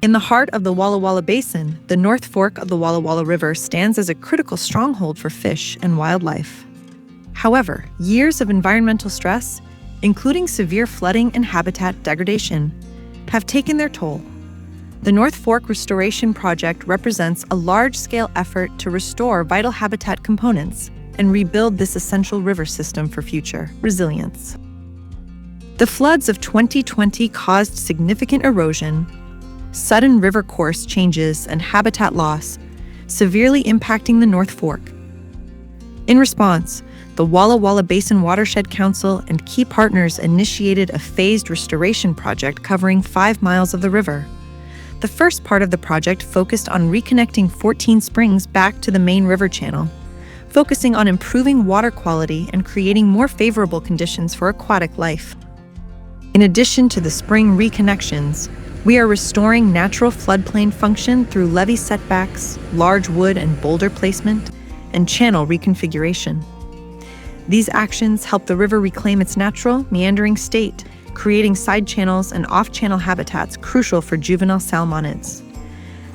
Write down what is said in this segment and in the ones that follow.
In the heart of the Walla Walla Basin, the North Fork of the Walla Walla River stands as a critical stronghold for fish and wildlife. However, years of environmental stress, including severe flooding and habitat degradation, have taken their toll. The North Fork Restoration Project represents a large-scale effort to restore vital habitat components and rebuild this essential river system for future resilience. The floods of 2020 caused significant erosion, sudden river course changes, and habitat loss, severely impacting the North Fork. In response, the Walla Walla Basin Watershed Council and key partners initiated a phased restoration project covering 5 miles of the river. The first part of the project focused on reconnecting 14 springs back to the main river channel, focusing on improving water quality and creating more favorable conditions for aquatic life. In addition to the spring reconnections, we are restoring natural floodplain function through levee setbacks, large wood and boulder placement, and channel reconfiguration. These actions help the river reclaim its natural, meandering state, creating side channels and off-channel habitats crucial for juvenile salmonids.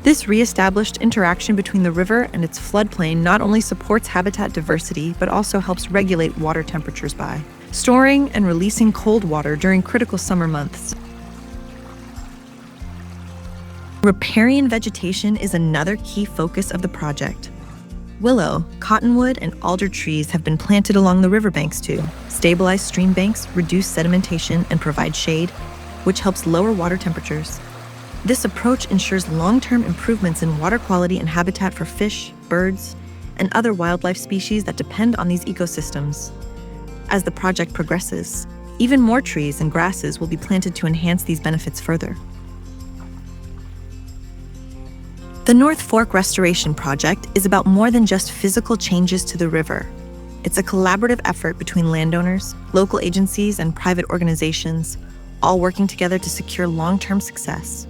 This re-established interaction between the river and its floodplain not only supports habitat diversity, but also helps regulate water temperatures by storing and releasing cold water during critical summer months. Riparian vegetation is another key focus of the project. Willow, cottonwood, and alder trees have been planted along the riverbanks to stabilize stream banks, reduce sedimentation, and provide shade, which helps lower water temperatures. This approach ensures long-term improvements in water quality and habitat for fish, birds, and other wildlife species that depend on these ecosystems. As the project progresses, even more trees and grasses will be planted to enhance these benefits further. The North Fork Restoration Project is about more than just physical changes to the river. It's a collaborative effort between landowners, local agencies, and private organizations, all working together to secure long-term success.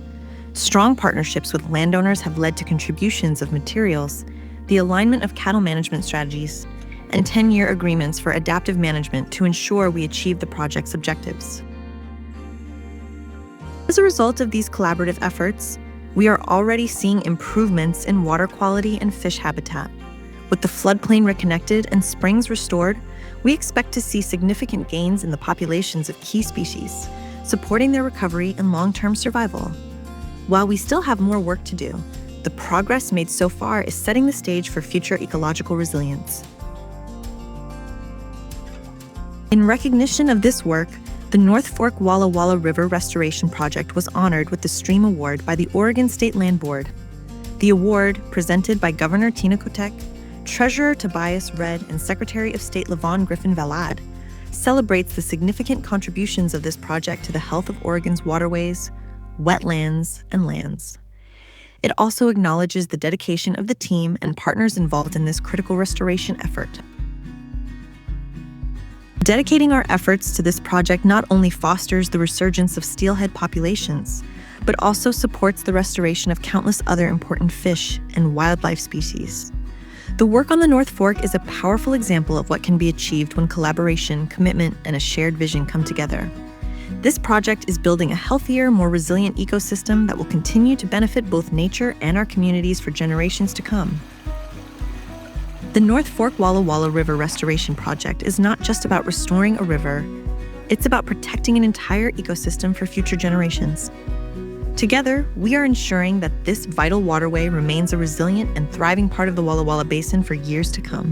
Strong partnerships with landowners have led to contributions of materials, the alignment of cattle management strategies, and 10-year agreements for adaptive management to ensure we achieve the project's objectives. As a result of these collaborative efforts, we are already seeing improvements in water quality and fish habitat. With the floodplain reconnected and springs restored, we expect to see significant gains in the populations of key species, supporting their recovery and long-term survival. While we still have more work to do, the progress made so far is setting the stage for future ecological resilience. In recognition of this work, the North Fork Walla Walla River Restoration Project was honored with the Stream Award by the Oregon State Land Board. The award, presented by Governor Tina Kotek, Treasurer Tobias Redd, and Secretary of State Lavon Griffin Valade, celebrates the significant contributions of this project to the health of Oregon's waterways, wetlands, and lands. It also acknowledges the dedication of the team and partners involved in this critical restoration effort. Dedicating our efforts to this project not only fosters the resurgence of steelhead populations, but also supports the restoration of countless other important fish and wildlife species. The work on the North Fork is a powerful example of what can be achieved when collaboration, commitment, and a shared vision come together. This project is building a healthier, more resilient ecosystem that will continue to benefit both nature and our communities for generations to come. The North Fork Walla Walla River Restoration Project is not just about restoring a river, it's about protecting an entire ecosystem for future generations. Together, we are ensuring that this vital waterway remains a resilient and thriving part of the Walla Walla Basin for years to come.